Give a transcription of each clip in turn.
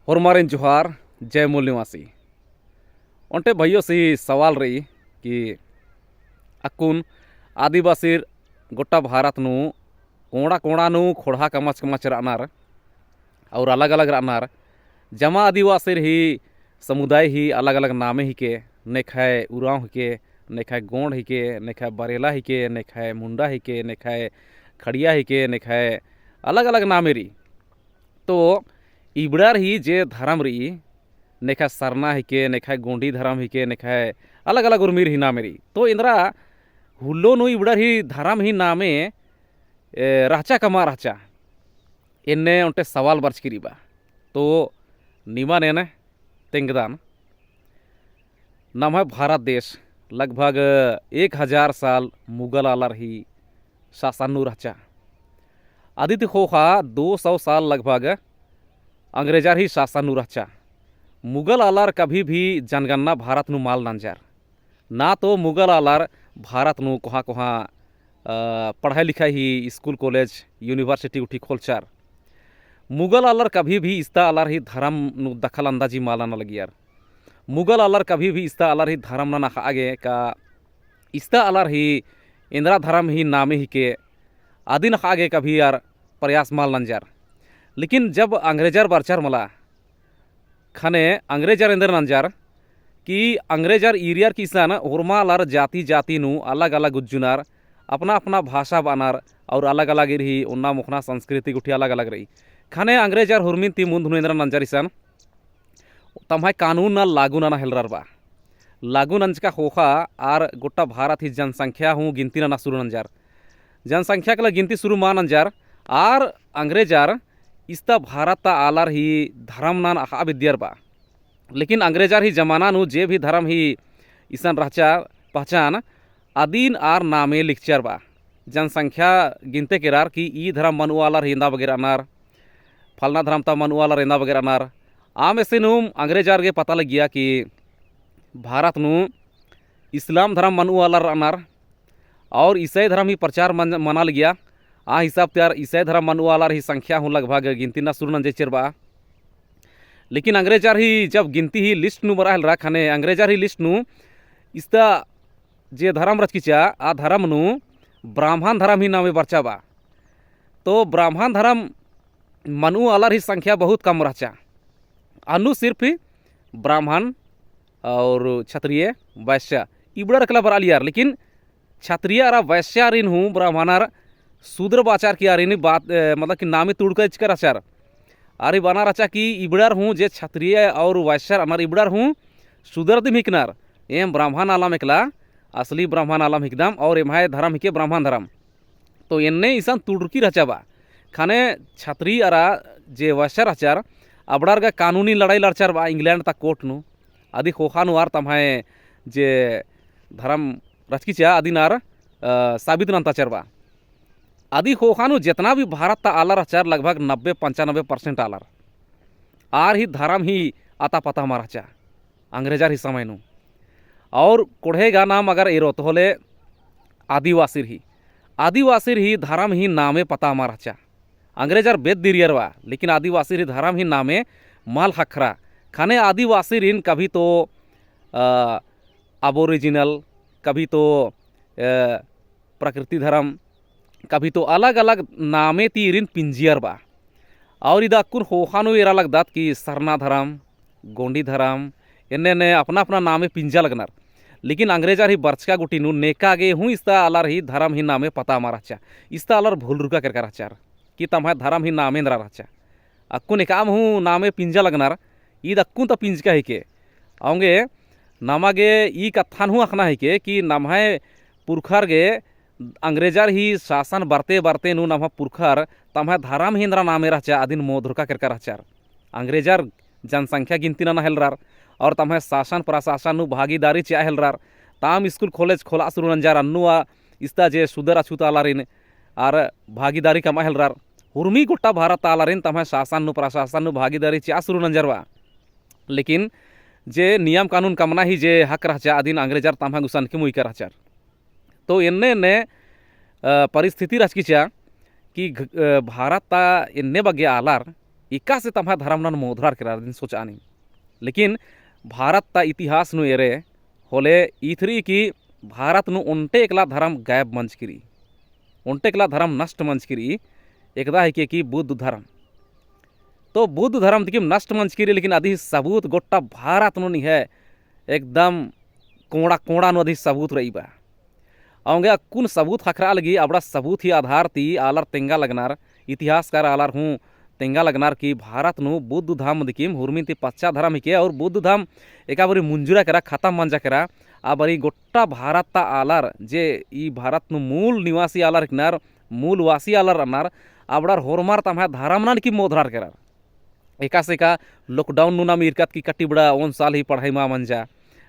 हरमारिन जोहार जय मूल निवासी ओंटे भैया सी सवाल रही कि अकुन आदिवासी गोटा भारत नु कोड़ा कोड़ा नु खोड़ा कमच कमच रानार और अलग अलग रानार जमा आदिवासी ही समुदाय ही अलग अलग नामे ही के नेखाय उराव ही के नेखाय गोंड ही के नेखाय बरेला ही के नेखाय मुंडा ही के नेखाय खड़िया ही के नेखाय अलग अलग नामे री तो इबड़ार ही जे धर्म रही नेखा सरना ही के नेखा गोंडी धर्म ही के नेखा अलग अलग उर्मीर ही नामे रही तो इंद्रा हुल्लो नु इबड़ार ही धर्म ही नामे राचा कमा राचा इन्ने उनटे सवाल बर्च किरीबा तो नीमा ने तेंगदान नाम है भारत देश लगभग 1000 साल मुगल आलर ही शासन राचा आदित्य खोखा 200 साल लगभग अंग्रेजार ही शासन राचा मुगल आलार कभी भी जनगणना भारत नु माल नंजार ना तो मुगल आलार भारत नु कोहा कोहा पढ़ाई लिखाई ही स्कूल कॉलेज यूनिवर्सिटी उठी खोलचार मुगल आलार कभी भी इस्ता आलार ही धर्म नु दखल अंदाजी माला न लगी यार मुगल आलार कभी भी इस्ता आलार ही धर्म ना आगे का इस्ता आलार ही इंदिरा धर्म ही नामे ही के आदि न आगे कभी यार प्रयास माल नंजार लेकिन जब अंग्रेजर बरचार मला खाने अंग्रेजर इंदर नंजार कि अंग्रेजर इरियर किसान उर्मालार जाति जाति नु अलग अलग उज्जुनार अपना अपना भाषा बानार और अलग अलग रही उन्ना मुखना संस्कृति उठी अलग अलग रही खाने अंग्रेजर हुरमिन ती मुंद हुनेंद्र नंजारिसान तमहाय कानून ना लागू ना हेलरार बा लागू नंजका होखा आर गोटा भारत ही जनसंख्या हूँ गिनती ना शुरू नंजार जनसंख्या कला गिनती शुरू मा नंजार आर अंग्रेजार इस्ता भारत आलार ही धर्म नान आखा विद्यार बा लेकिन अंग्रेजार ही जमाना नु जे भी धर्म ही इसान राचा पहचान आदीन आर नामे लिखचार बा जनसंख्या गिनते केरार कि ई धर्म मनुआलार हिंदा वगैरह अनार फलना धर्म ता मनुआलार हिंदा वगैरह अनार आम ऐसे नुम अंग्रेजार के पता लग गया कि भारत नु इस्लाम धर्म मनुआलार अनार और ईसाई धर्म ही प्रचार मना गया आ हिसाब त्यार ईसाई धर्म मनुआलार ही संख्या हूँ लगभग गिनती ना शुरू नंजेचर बा लेकिन अंग्रेजार ही जब गिनती ही लिस्ट नु बरा रहा खाने अंग्रेजार ही लिस्ट नु इस्ता जे धर्म रचकिचा आ धर्म नु ब्राह्मण धर्म ही नामे बरचा बा तो ब्राह्मण धर्म मनुआलार ही संख्या बहुत कम रचा अनु सिर्फ ही ब्राह्मण और क्षत्रिय वैश्य इबड़ा रखला बरा लियार लेकिन क्षत्रिय और वैश्य रिन हूँ ब्राह्मणार शूद्र बाचार की आरिनी बात मतलब कि नामे तुड़कर कर आचार आरी बना रचा कि इबड़ार हूँ जे क्षत्रिय और वैश्य अनार इबड़ार हूँ शूद्र दिम हिकनार एम ब्राह्मण आलम हिकला असली ब्राह्मण आलम हिकदम और एमाय धर्म हिके ब्राह्मण धर्म तो इन्ने ईसान तुड़की रचाबा खाने क्षत्रिय अरा जे वैश्य आचार अबड़ार का कानूनी लड़ाई लड़चार बा इंग्लैंड तक कोर्ट नु आदि खोखानु आर तमाय जे धर्म रचकीचा आदि नार साबित नंताचार बा आदि खोखानु जितना भी भारत ता आलार आचार लगभग 90-95% आलार आर ही धर्म ही आता पता माराचा अंग्रेजार ही समय नु और कोढ़ेगा नाम अगर एरो तो होले आदिवासी ही धर्म ही नामे पता माराचा अंग्रेजार बेद दिरियर बा लेकिन आदिवासी ही धर्म ही नामे माल हखरा खाने आदिवासी रिन कभी तो अबोरिजिनल कभी तो प्रकृति धर्म कभी तो अलग अलग नामे तीरिन पिंजियर बा और इदा कुन होखानु एरा लग दात कि सरना धर्म गोंडी धर्म इन्ने ने अपना अपना नामे पिंजा लगनार लेकिन अंग्रेजार ही बर्चका गुटी नु नेका गे हूँ इस्ता आलार ही धर्म ही नामे पता माराचा इस्ता आलार भूल रुका कर कराचार कि तम्हाय धर्म ही नामे नरा राचा अक्कुन एकाम हूँ नामे पिंजा लगनार ईद अक्कुन तो पिंजका ही के आऊँगे नामागे ई कथान हूँ अखना ही के कि नम्हाय पुरखार गे अंग्रेजार ही शासन बरते बरते नु नम्हा पुरखार तम्हाय धर्म हिंद्रा नामे राचा आदिन मोधुरका कर कराचार अंग्रेजार जनसंख्या गिनती ना हेलरार और तम्हाय शासन प्रशासन नु भागीदारी चा हेलरार ताम स्कूल कॉलेज खोला शुरू नंजार अन्नुआ इस्ता जे सुदर अछूता आलारिन और भागीदारी कमा हेलरार हुर्मी गोटा भारत आलारिन तम्हाय शासन नु प्रशासन नु भागीदारी चा शुरू नंजरवा लेकिन जे नियम कानून कमना ही जे हक राचा आदिन अंग्रेजार तम्हाय गुसान के मुई कर राचार तो इन्ने ने परिस्थिति रचकीचा कि भारत ता इन्ने बगे आलार इका से तम्हा धर्म नन मोधरार करा दिन सोचा नहीं। लेकिन भारत ता इतिहास नु एरे होले इथरी की भारत नु उन्टे एकला धर्म गायब मंच किरी, उन्टे एकला धर्म नष्ट मंच किरी। एकदा है कि बुद्ध धर्म, तो बुद्ध धर्म दिकिम नष्ट मंच किरी। लेकिन अधी सबूत गोट्टा भारत नु है एकदम कोड़ा कोड़ा नु अधी सबूत रही बा। अवंगे कुन सबूत खखरा लगी अबड़ा सबूत ही आधार ती आलर तेंगा लगनार इतिहासकार आलर हूँ तेंगा लगनार की भारत नु बुद्ध धाम दिकिम हुर्मी ती पच्चा धर्म के और बुद्ध धाम एका बरी मुंजुरा करा खत्म मंजा करा। आ बरी गोट्टा भारत ता आलर जे ई भारत नु मूल निवासी आलर किनार मूल वासी आलर अनार आबड़ार होरमार तम्हा धर्म नान की मोधरार करा। एका से का लॉकडाउन नु नाम इरकत की कट्टी बड़ा 1 साल ही पढ़ाई मा मंजा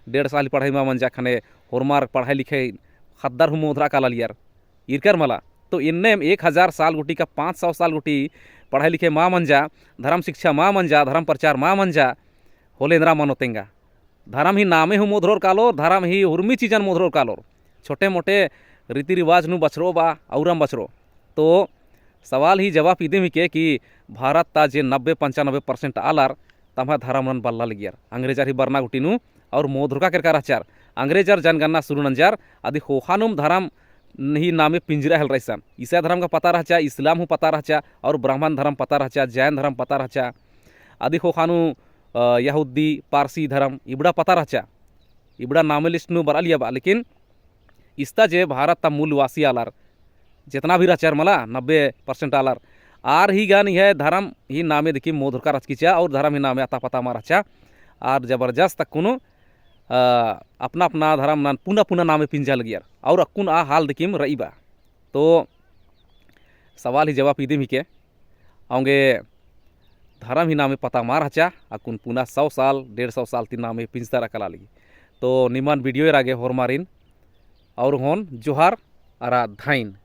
1.5 साल ही पढ़ाई मा मंजा खने होरमार पढ़ाई लिखे खद्दर हूँ मोधरा काला लियार इरकर मला। तो इन्ने 1000 साल गुटी का 500 साल गुटी पढ़ाई लिखे माँ मंजा धर्म शिक्षा माँ मंजा धर्म प्रचार माँ मंजा होलेंद्रा मनोतेंगा धर्म ही नामे हूँ मोधरोर कालोर धर्म ही उर्मी चीजन मोधरोर कालोर छोटे मोटे रीति रिवाज नु बचरो बा औरम बचरो। तो सवाल ही जवाब इदे ही के कि भारत ता जे 90-95% आलार तम्हा धर्म नन बल्ला लगियार अंग्रेजार ही बरना गुटी नु और मोधरका कर आचार अंग्रेजर जनगणना शुरू नंजार आदि होहानुम धर्म नहीं नामे पिंजरा हल रहा। ईसाई धर्म का पता रहा, इस्लाम हूँ पता रहा और ब्राह्मण धर्म पता रहा, जैन धर्म पता रहा आदि होहानु यहूदी पारसी धर्म इबड़ा पता रहा इबड़ा नामे लिस्ट नु बरा लिया बा। लेकिन इस्ता जे भारत ता मूलवासी आलार जितना भी रचार मला 90% आलार आर ही गान है धर्म ही नामे देखी मोधरका रचकीचा और धर्म ही नामे आता पता मारा आर जबरदस्त कुनो अपना अपना धर्म नान पुनः पुनः नामे पिंजा लगियार और अक्कुन आ हाल दिकिम रही बा। तो सवाल ही जवाब इदे ही के आउंगे धर्म ही नामे पता मार हचा अक्कुन पुनः 100 साल 150 साल तीन नामे पिंजता रखला लगी। तो निमान वीडियो रागे होरमारिन और होन जोहार आरा धाइन।